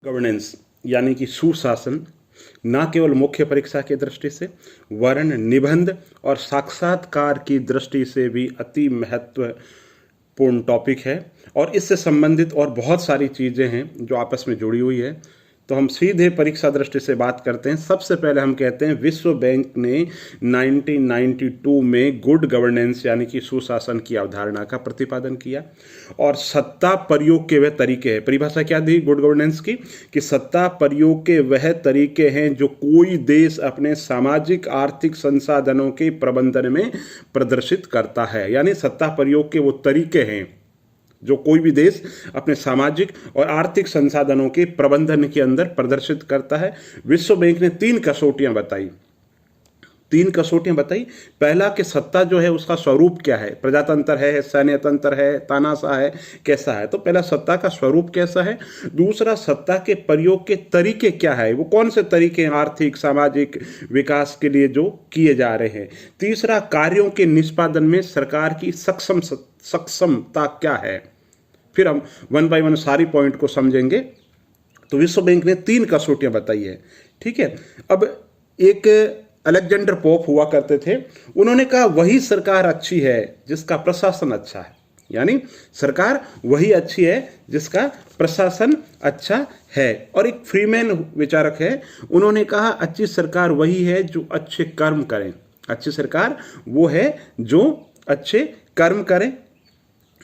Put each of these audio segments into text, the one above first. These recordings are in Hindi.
गवर्नेंस यानी कि सुशासन न केवल मुख्य परीक्षा की दृष्टि से वरन निबंध और साक्षात्कार की दृष्टि से भी अति महत्वपूर्ण टॉपिक है और इससे संबंधित और बहुत सारी चीज़ें हैं जो आपस में जुड़ी हुई है। तो हम सीधे परीक्षा दृष्टि से बात करते हैं। सबसे पहले हम कहते हैं विश्व बैंक ने 1992 में गुड गवर्नेंस यानी कि सुशासन की अवधारणा का प्रतिपादन किया और सत्ता प्रयोग के वह तरीके हैं। परिभाषा क्या दी गुड गवर्नेंस की कि सत्ता प्रयोग के वह तरीके हैं जो कोई देश अपने सामाजिक आर्थिक संसाधनों के प्रबंधन में प्रदर्शित करता है। यानी सत्ता प्रयोग के वो तरीके हैं जो कोई भी देश अपने सामाजिक और आर्थिक संसाधनों के प्रबंधन के अंदर प्रदर्शित करता है। विश्व बैंक ने तीन कसौटियां बताई। पहला कि सत्ता जो है उसका स्वरूप क्या है, प्रजातंत्र है, सैन्य तंत्र है, तानाशाह है, कैसा है। तो पहला सत्ता का स्वरूप कैसा है। दूसरा सत्ता के प्रयोग के तरीके क्या है, वो कौन से तरीके हैं आर्थिक सामाजिक विकास के लिए जो किए जा रहे हैं। तीसरा कार्यों के निष्पादन में सरकार की सक्षमता क्या है। फिर हम वन बाय वन सारी पॉइंट को समझेंगे। तो विश्व बैंक ने तीन कसौटियां बताई है, ठीक है। अब एक अलेक्जेंडर पोप हुआ करते थे, उन्होंने कहा वही सरकार अच्छी है जिसका प्रशासन अच्छा है। यानी सरकार वही अच्छी है जिसका प्रशासन अच्छा है। और एक फ्रीमैन विचारक है, उन्होंने कहा अच्छी सरकार वही है जो अच्छे कर्म करें। अच्छी सरकार वो है जो अच्छे कर्म करें।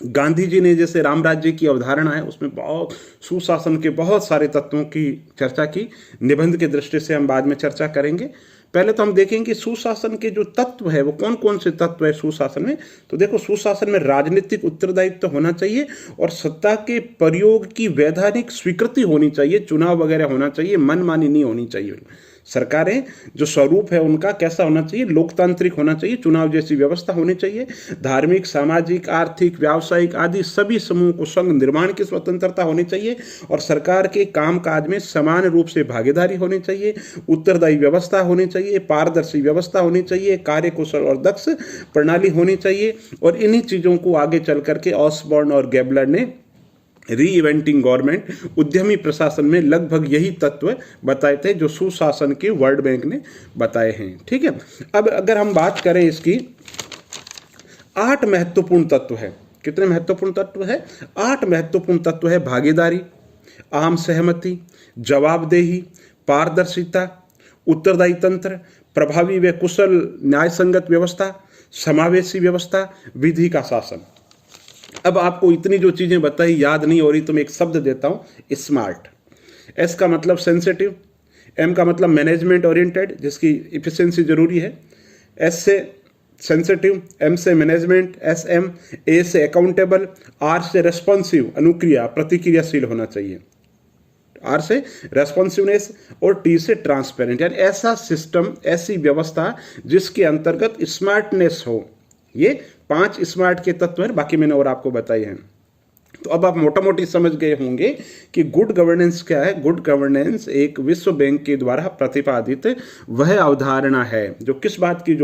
गांधी जी ने जैसे राम राज्य की अवधारणा है उसमें बहुत सुशासन के बहुत सारे तत्वों की चर्चा की। निबंध की दृष्टि से हम बाद में चर्चा करेंगे। पहले तो हम देखेंगे सुशासन के जो तत्व है वो कौन कौन से तत्व है सुशासन में। तो देखो, सुशासन में राजनीतिक उत्तरदायित्व होना चाहिए और सत्ता के प्रयोग की वैधानिक स्वीकृति होनी चाहिए। चुनाव वगैरह होना चाहिए, मनमानी नहीं होनी चाहिए। सरकारें जो स्वरूप है उनका कैसा होना चाहिए, लोकतांत्रिक होना चाहिए, चुनाव जैसी व्यवस्था होनी चाहिए। धार्मिक, सामाजिक, आर्थिक, व्यावसायिक आदि सभी समूह को संघ निर्माण की स्वतंत्रता होनी चाहिए और सरकार के कामकाज में समान रूप से भागीदारी होनी चाहिए। उत्तरदायी व्यवस्था होनी चाहिए, पारदर्शी व्यवस्था होनी चाहिए, कार्यकुशल और दक्ष प्रणाली होनी चाहिए। और इन्हीं चीज़ों को आगे चल करके ऑसबॉर्न और गैबलर ने री इवेंटिंग गवर्नमेंट, उद्यमी प्रशासन में लगभग यही तत्व बताए थे जो सुशासन के वर्ल्ड बैंक ने बताए हैं, ठीक है। अब अगर हम बात करें इसकी 8 महत्वपूर्ण तत्व है। कितने महत्वपूर्ण तत्व है? 8 महत्वपूर्ण तत्व है। भागीदारी, आम सहमति, जवाबदेही, पारदर्शिता, उत्तरदायी तंत्र, प्रभावी व कुशल न्याय संगत व्यवस्था, समावेशी व्यवस्था, विधि का शासन। अब आपको इतनी जो चीजें बताई याद नहीं हो रही तो मैं एक शब्द देता हूं, स्मार्ट। एस का मतलब सेंसिटिव, एम का मतलब मैनेजमेंट ओरिएंटेड जिसकी इफिशिएंसी जरूरी है, एस से सेंसिटिव, एम से मैनेजमेंट, एस एम, ए से अकाउंटेबल, आर से रेस्पॉन्सिव अनुक्रिया प्रतिक्रियाशील होना चाहिए, आर से रेस्पॉन्सिवनेस और टी से ट्रांसपेरेंट। यानी ऐसा सिस्टम, ऐसी व्यवस्था जिसके अंतर्गत स्मार्टनेस हो। ये 5 स्मार्ट के तत्व हैं, बाकी मैंने और आपको बताए हैं। तो अब आप मोटा मोटी समझ गए होंगे कि गुड गवर्नेंस क्या है। गुड गवर्नेंस एक विश्व बैंक के द्वारा प्रतिपादित वह अवधारणा है जो किस बात पे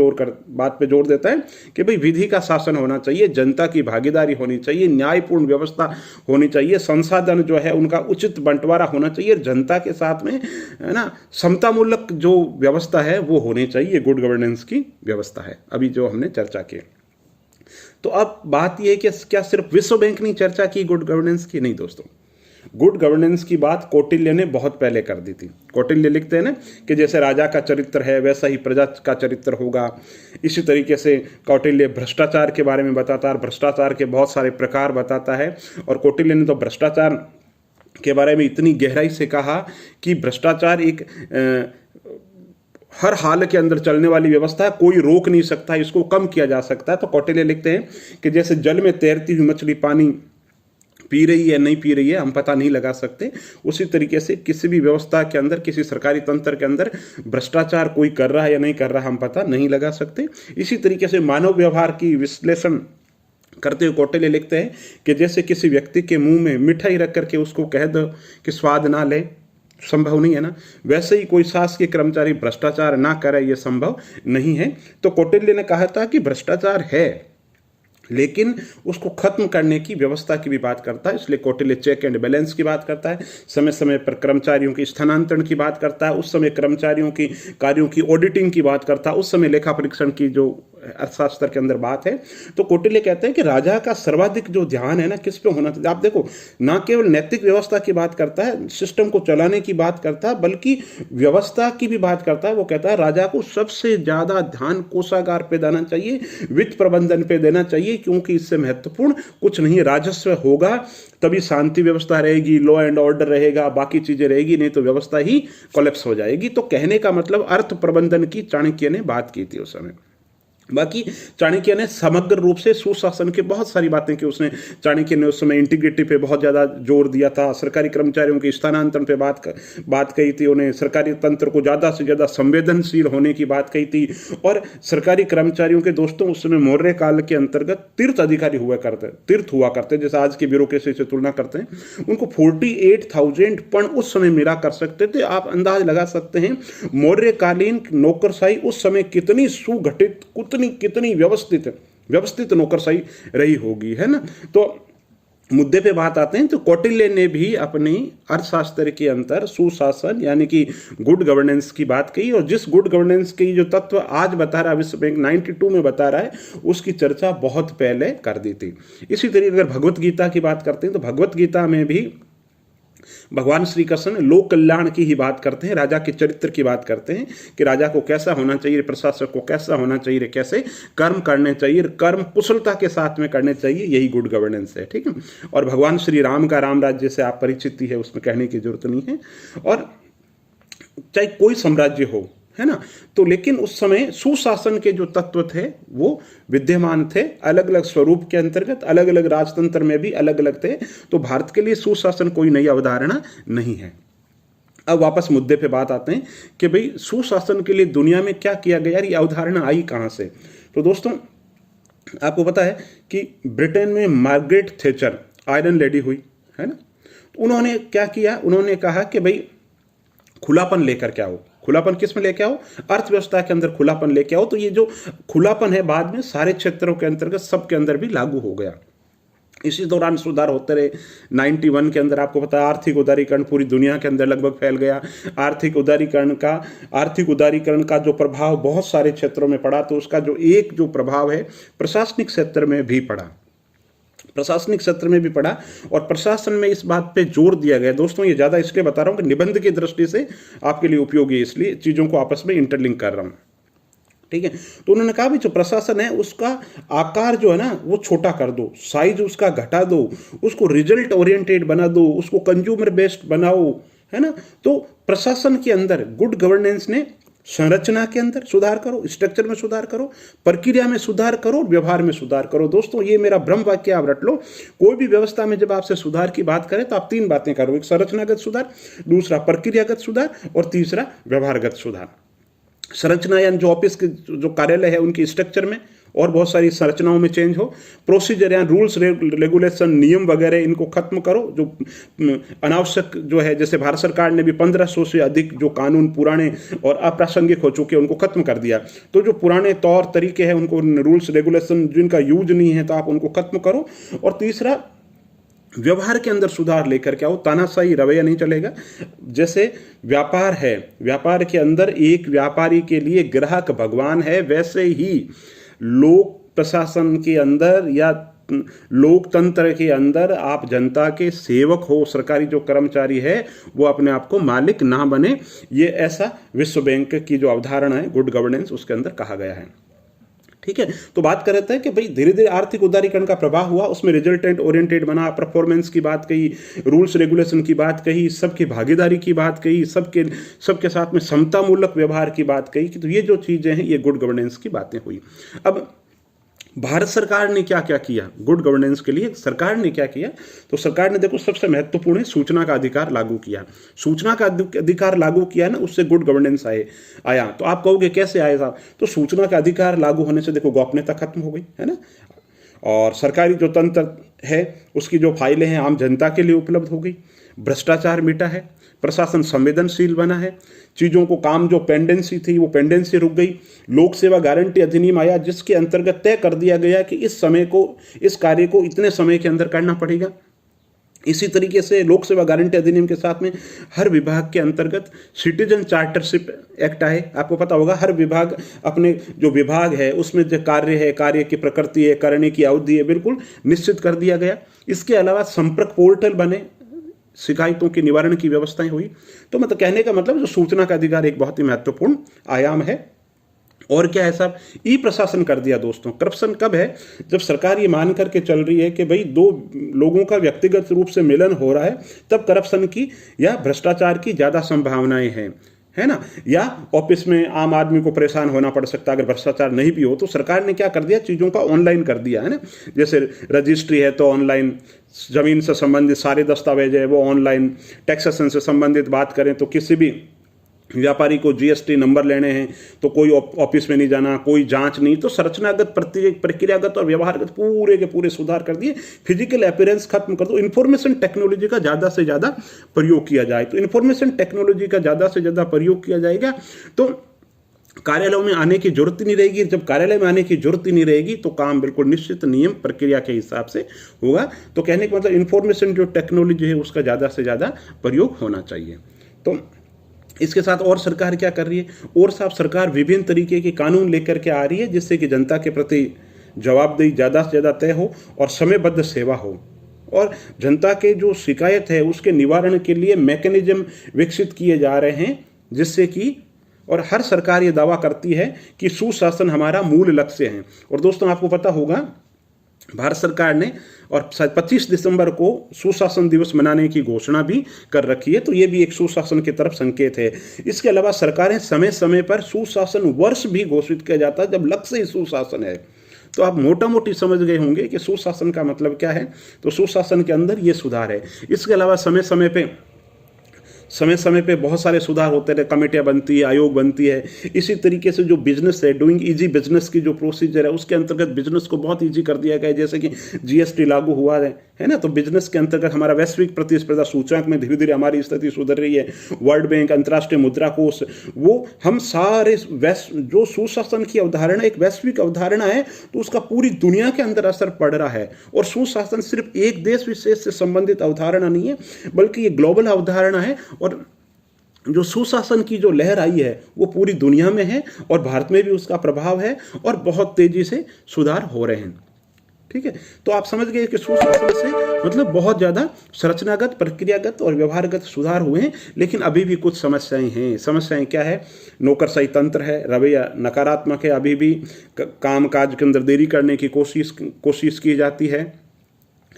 जोर देता है कि भाई विधि का शासन होना चाहिए, जनता की भागीदारी होनी चाहिए, न्यायपूर्ण व्यवस्था होनी चाहिए, संसाधन जो है उनका उचित बंटवारा होना चाहिए, जनता के साथ में है ना समतामूलक जो व्यवस्था है वो होनी चाहिए। गुड गवर्नेंस की व्यवस्था है अभी जो हमने चर्चा की। तो अब बात यह है कि क्या सिर्फ विश्व बैंक ने चर्चा की गुड गवर्नेंस की? नहीं दोस्तों, गुड गवर्नेंस की बात कौटिल्य ने बहुत पहले कर दी थी। कौटिल्य लिखते हैं ना कि जैसे राजा का चरित्र है वैसा ही प्रजा का चरित्र होगा। इसी तरीके से कौटिल्य भ्रष्टाचार के बारे में बताता है, भ्रष्टाचार के बहुत सारे प्रकार बताता है। और कौटिल्य ने तो भ्रष्टाचार के बारे में इतनी गहराई से कहा कि भ्रष्टाचार एक हर हाल के अंदर चलने वाली व्यवस्था है, कोई रोक नहीं सकता, इसको कम किया जा सकता है। तो कौटिल्य लिखते हैं कि जैसे जल में तैरती हुई मछली पानी पी रही है नहीं पी रही है हम पता नहीं लगा सकते, उसी तरीके से किसी भी व्यवस्था के अंदर, किसी सरकारी तंत्र के अंदर भ्रष्टाचार कोई कर रहा है या नहीं कर रहा हम पता नहीं लगा सकते। इसी तरीके से मानव व्यवहार की विश्लेषण करते हुए कौटिल्य लिखते हैं कि जैसे किसी व्यक्ति के मुंह में मिठाई रख करके उसको कह दो कि स्वाद ना ले, संभव नहीं है ना, वैसे ही कोई शासकीय कर्मचारी भ्रष्टाचार ना करे ये संभव नहीं है। तो कौटिल्य ने कहा था कि भ्रष्टाचार है लेकिन उसको खत्म करने की व्यवस्था की भी बात करता है। इसलिए कौटिल्य चेक एंड बैलेंस की बात करता है, समय समय पर कर्मचारियों की स्थानांतरण की बात करता है, उस समय कर्मचारियों की कार्यों की ऑडिटिंग की बात करता है, उस समय लेखा परीक्षण की जो अर्थशास्त्र के अंदर बात है। तो कौटिल्य कहते हैं कि राजा का सर्वाधिक जो ध्यान है ना किस पे होना चाहिए। आप देखो, ना केवल नैतिक व्यवस्था की बात करता है, सिस्टम को चलाने की बात करता है, बल्कि व्यवस्था की भी बात करता है। वो कहता है राजा को सबसे ज्यादा ध्यान कोषागार पे देना चाहिए, वित्त प्रबंधन पे देना चाहिए, क्योंकि इससे महत्वपूर्ण कुछ नहीं। राजस्व होगा तभी शांति व्यवस्था रहेगी, लॉ एंड ऑर्डर रहेगा, बाकी चीजें रहेगी, नहीं तो व्यवस्था ही कोलैप्स हो जाएगी। तो कहने का मतलब अर्थ प्रबंधन की चाणक्य ने बात की थी उस समय। बाकी चाणक्य ने समग्र रूप से सुशासन की बहुत सारी बातें की। उसने चाणक्य ने उस समय इंटीग्रिटी पे बहुत ज़्यादा जोर दिया था, सरकारी कर्मचारियों के स्थानांतरण पे बात कही थी, उन्हें सरकारी तंत्र को ज़्यादा से ज़्यादा संवेदनशील होने की बात कही थी। और सरकारी कर्मचारियों के दोस्तों उस समय मौर्य काल के अंतर्गत तीर्थ अधिकारी तीर्थ हुआ करते, जैसे आज की ब्यूरोक्रेसी से तुलना करते हैं। उनको 48,000 पण उस समय मिला कर सकते थे। आप अंदाज लगा सकते हैं मौर्यकालीन नौकरशाही उस समय कितनी सुगठित, कितनी व्यवस्थित नौकरशाही रही होगी, है ना। तो मुद्दे पे बात आते हैं। तो कौटिल्य ने भी अपनी अर्थशास्त्र के अंतर सुशासन यानी कि गुड गवर्नेंस की बात कही, और जिस गुड गवर्नेंस की जो तत्व आज बता रहा है विश्व बैंक 92 में बता रहा है, उसकी चर्चा बहुत पहले कर दी थी। इसी तरीके अगर भगवत गीता की बात करते हैं तो भगवत गीता में भी भगवान श्री कृष्ण लोक कल्याण की ही बात करते हैं, राजा के चरित्र की बात करते हैं कि राजा को कैसा होना चाहिए, प्रशासक को कैसा होना चाहिए, कैसे कर्म करने चाहिए, कर्म कुशलता के साथ में करने चाहिए, यही गुड गवर्नेंस है, ठीक है। और भगवान श्री राम का राम राज्य से आप परिचित ही है, उसमें कहने की जरूरत नहीं है। और चाहे कोई साम्राज्य हो, है ना, तो लेकिन उस समय सुशासन के जो तत्व थे वो विद्यमान थे, अलग अलग स्वरूप के अंतर्गत, अलग अलग राजतंत्र में भी अलग अलग थे। तो भारत के लिए सुशासन कोई नई अवधारणा नहीं है। अब वापस मुद्दे पे बात आते हैं कि भाई सुशासन के लिए दुनिया में क्या किया गया, ये अवधारणा आई कहां से। तो दोस्तों आपको पता है कि ब्रिटेन में मार्गरेट थैचर आयरन लेडी हुई, है ना। तो उन्होंने क्या किया, उन्होंने कहा कि भाई खुलापन लेकर के आओ। खुलापन किस में लेके आओ, अर्थव्यवस्था के अंदर खुलापन लेके आओ। तो ये जो खुलापन है बाद में सारे क्षेत्रों के अंतर्गत सबके अंदर भी लागू हो गया। इसी दौरान सुधार होते रहे। 91 के अंदर आपको पता है आर्थिक उदारीकरण पूरी दुनिया के अंदर लगभग फैल गया। आर्थिक उदारीकरण का जो प्रभाव बहुत सारे क्षेत्रों में पड़ा, तो उसका जो एक जो प्रभाव है प्रशासनिक क्षेत्र में भी पड़ा, प्रशासनिक क्षेत्र में भी पड़ा। और प्रशासन में इस बात पे जोर दिया गया। दोस्तों ये ज्यादा इसलिए बता रहा हूं कि निबंध की दृष्टि से आपके लिए उपयोगी है, इसलिए चीजों को आपस में इंटरलिंक कर रहा हूं, ठीक है। तो उन्होंने कहा भी जो प्रशासन है उसका आकार जो है ना वो छोटा कर दो, साइज उसका घटा दो, उसको रिजल्ट ओरिएंटेड बना दो, उसको कंज्यूमर बेस्ड बनाओ, है ना। तो प्रशासन के अंदर गुड गवर्नेंस ने संरचना के अंदर सुधार करो, स्ट्रक्चर में सुधार करो, प्रक्रिया में सुधार करो, व्यवहार में सुधार करो। दोस्तों ये मेरा ब्रह्म वाक्य आप रट लो। कोई भी व्यवस्था में जब आपसे सुधार की बात करें तो आप तीन बातें करो, एक संरचनागत सुधार, दूसरा प्रक्रियागत सुधार और तीसरा व्यवहारगत सुधार। संरचना यानी जो ऑफिस के जो कार्यालय है उनकी स्ट्रक्चर में और बहुत सारी संरचनाओं में चेंज हो। प्रोसीजर या रूल्स रेगुलेशन नियम वगैरह इनको खत्म करो, जो अनावश्यक जो है, जैसे भारत सरकार ने भी 1500 से अधिक जो कानून पुराने और अप्रासंगिक हो चुके हैं उनको खत्म कर दिया। तो जो पुराने तौर तरीके हैं उनको, रूल्स रेगुलेशन जिनका यूज नहीं है तो आप उनको खत्म करो। और तीसरा व्यवहार के अंदर सुधार लेकर के आओ, तानाशाही रवैया नहीं चलेगा। जैसे व्यापार है, व्यापार के अंदर एक व्यापारी के लिए ग्राहक भगवान है, वैसे ही लोक प्रशासन के अंदर या लोकतंत्र के अंदर आप जनता के सेवक हो, सरकारी जो कर्मचारी है वो अपने आप को मालिक ना बने। ये ऐसा विश्व बैंक की जो अवधारणा है गुड गवर्नेंस उसके अंदर कहा गया है, ठीक है। तो बात कर रहे थे कि भाई धीरे धीरे आर्थिक उदारीकरण का प्रभाव हुआ, उसमें रिजल्टेंट ओरिएंटेड बना, परफॉर्मेंस की बात कही, रूल्स रेगुलेशन की बात कही, सबकी भागीदारी की बात कही, सबके साथ में समता मूलक व्यवहार की बात कही। तो ये जो चीजें हैं ये गुड गवर्नेंस की बातें हुई। अब भारत सरकार ने क्या क्या किया गुड गवर्नेंस के लिए, सरकार ने क्या किया, तो सरकार ने देखो सबसे महत्वपूर्ण है सूचना का अधिकार लागू किया। सूचना का अधिकार लागू किया ना, उससे गुड गवर्नेंस आया। तो आप कहोगे कैसे आया साहब, तो सूचना का अधिकार लागू होने से देखो गोपनीयता खत्म हो गई, है ना। और सरकारी जो तंत्र है उसकी जो फाइलें हैं आम जनता के लिए उपलब्ध हो गई, भ्रष्टाचार मिटा है, प्रशासन संवेदनशील बना है, चीज़ों को काम जो पेंडेंसी थी वो पेंडेंसी रुक गई। लोक सेवा गारंटी अधिनियम आया जिसके अंतर्गत तय कर दिया गया कि इस कार्य को इतने समय के अंदर करना पड़ेगा। इसी तरीके से लोक सेवा गारंटी अधिनियम के साथ में हर विभाग के अंतर्गत सिटीजन चार्टरशिप एक्ट आए। आपको पता होगा हर विभाग अपने जो विभाग है उसमें जो कार्य है, कार्य की प्रकृति है, करने की अवधि है, बिल्कुल निश्चित कर दिया गया। इसके अलावा संपर्क पोर्टल बने, शिकायतों के निवारण की व्यवस्थाएं हुई। तो मतलब कहने का मतलब जो सूचना का अधिकार एक बहुत ही महत्वपूर्ण आयाम है। और क्या है साहब, ई प्रशासन कर दिया दोस्तों। करप्शन कब है? जब सरकार ये मान करके चल रही है कि भाई दो लोगों का व्यक्तिगत रूप से मिलन हो रहा है, तब करप्शन की या भ्रष्टाचार की ज्यादा संभावनाएं हैं, है ना। या ऑफिस में आम आदमी को परेशान होना पड़ सकता है अगर भ्रष्टाचार नहीं भी हो। तो सरकार ने क्या कर दिया, चीज़ों का ऑनलाइन कर दिया है ना। जैसे रजिस्ट्री है तो ऑनलाइन, जमीन से संबंधित सारे दस्तावेज है वो ऑनलाइन, टैक्सेशन से संबंधित बात करें तो किसी भी व्यापारी को जीएसटी नंबर लेने हैं तो कोई ऑफिस में नहीं जाना, कोई जांच नहीं। तो संरचनागत, प्रक्रियागत और व्यवहारगत पूरे के पूरे सुधार कर दिए। फिजिकल अपीयरेंस खत्म कर दो। इंफॉर्मेशन टेक्नोलॉजी का ज़्यादा से ज़्यादा प्रयोग किया जाए। तो इंफॉर्मेशन टेक्नोलॉजी का ज़्यादा से ज़्यादा प्रयोग किया जाएगा तो कार्यालयों में आने की जरूरत ही नहीं रहेगी। जब कार्यालय में आने की जरूरत ही नहीं रहेगी तो काम बिल्कुल निश्चित नियम प्रक्रिया के हिसाब से होगा। तो कहने का मतलब इंफॉर्मेशन जो टेक्नोलॉजी है उसका ज़्यादा से ज़्यादा प्रयोग होना चाहिए। तो इसके साथ और सरकार क्या कर रही है, और साहब सरकार विभिन्न तरीके के कानून लेकर के आ रही है जिससे कि जनता के प्रति जवाबदेही ज़्यादा से ज़्यादा तय हो और समयबद्ध सेवा हो। और जनता के जो शिकायत है उसके निवारण के लिए मैकेनिज्म विकसित किए जा रहे हैं जिससे कि, और हर सरकार ये दावा करती है कि सुशासन हमारा मूल लक्ष्य है। और दोस्तों आपको पता होगा भारत सरकार ने और 25 दिसंबर को सुशासन दिवस मनाने की घोषणा भी कर रखी है। तो ये भी एक सुशासन की तरफ संकेत है। इसके अलावा सरकारें समय समय पर सुशासन वर्ष भी घोषित किया जाता है जब लक्ष्य ही सुशासन है। तो आप मोटा मोटी समझ गए होंगे कि सुशासन का मतलब क्या है। तो सुशासन के अंदर ये सुधार है। इसके अलावा समय समय पे बहुत सारे सुधार होते रहे, कमेटियां बनती है, आयोग बनती है। इसी तरीके से जो बिजनेस है, डूइंग इजी बिजनेस की जो प्रोसीजर है उसके अंतर्गत बिजनेस को बहुत इजी कर दिया गया। जैसे कि जीएसटी लागू हुआ है ना, तो बिजनेस के अंतर्गत हमारा वैश्विक प्रतिस्पर्धा सूचकांक में धीरे धीरे हमारी स्थिति सुधर रही है। वर्ल्ड बैंक, अंतर्राष्ट्रीय मुद्रा कोष, वो हम सारे जो सुशासन की अवधारणा एक वैश्विक अवधारणा है तो उसका पूरी दुनिया के अंदर असर पड़ रहा है। और सुशासन सिर्फ एक देश विशेष से संबंधित अवधारणा नहीं है बल्कि ये ग्लोबल अवधारणा है। और जो सुशासन की जो लहर आई है वो पूरी दुनिया में है और भारत में भी उसका प्रभाव है और बहुत तेजी से सुधार हो रहे हैं। ठीक है, तो आप समझ गए कि सुशासन से मतलब बहुत ज़्यादा संरचनागत, प्रक्रियागत और व्यवहारगत सुधार हुए हैं। लेकिन अभी भी कुछ समस्याएं हैं। समस्याएं क्या है? नौकरशाही तंत्र है, रवैया नकारात्मक है, अभी भी काम काज के अंदर देरी करने की कोशिश की जाती है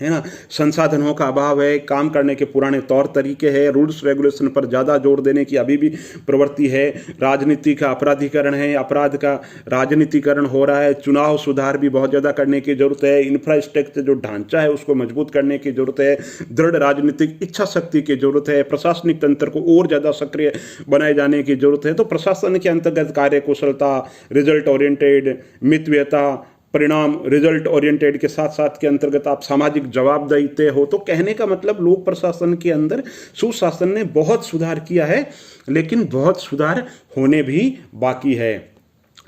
ना। संसाधनों का अभाव है, काम करने के पुराने तौर तरीके हैं, रूल्स रेगुलेशन पर ज़्यादा जोर देने की अभी भी प्रवृत्ति है। राजनीति का अपराधीकरण है, अपराध का राजनीतिकरण हो रहा है। चुनाव सुधार भी बहुत ज़्यादा करने की जरूरत है। इंफ्रास्ट्रक्चर जो ढांचा है उसको मजबूत करने की जरूरत है। दृढ़ राजनीतिक इच्छा शक्ति की जरूरत है। प्रशासनिक तंत्र को और ज़्यादा सक्रिय बनाए जाने की जरूरत है। तो प्रशासन के अंतर्गत कार्यकुशलता, रिजल्ट ओरिएंटेड, मितव्ययता, परिणाम रिजल्ट ओरिएंटेड के साथ साथ के अंतर्गत आप सामाजिक जवाबदेही हो। तो कहने का मतलब लोक प्रशासन के अंदर सुशासन ने बहुत सुधार किया है लेकिन बहुत सुधार होने भी बाकी है।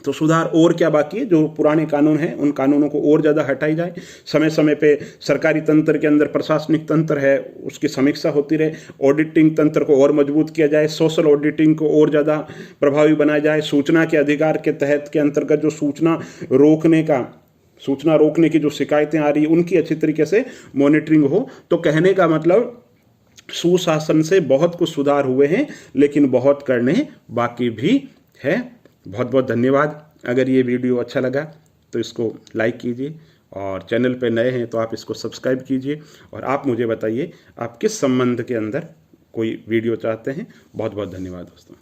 तो सुधार और क्या बाकी है? जो पुराने कानून हैं उन कानूनों को और ज़्यादा हटाई जाए। समय समय पे सरकारी तंत्र के अंदर प्रशासनिक तंत्र है उसकी समीक्षा होती रहे। ऑडिटिंग तंत्र को और मजबूत किया जाए। सोशल ऑडिटिंग को और ज़्यादा प्रभावी बनाया जाए। सूचना के अधिकार के तहत के अंतर्गत जो सूचना रोकने की जो शिकायतें आ रही है उनकी अच्छी तरीके से मॉनिटरिंग हो। तो कहने का मतलब सुशासन से बहुत कुछ सुधार हुए हैं लेकिन बहुत करने बाकी भी है। बहुत बहुत धन्यवाद। अगर ये वीडियो अच्छा लगा तो इसको लाइक कीजिए और चैनल पे नए हैं तो आप इसको सब्सक्राइब कीजिए। और आप मुझे बताइए आप किस संबंध के अंदर कोई वीडियो चाहते हैं। बहुत बहुत धन्यवाद दोस्तों।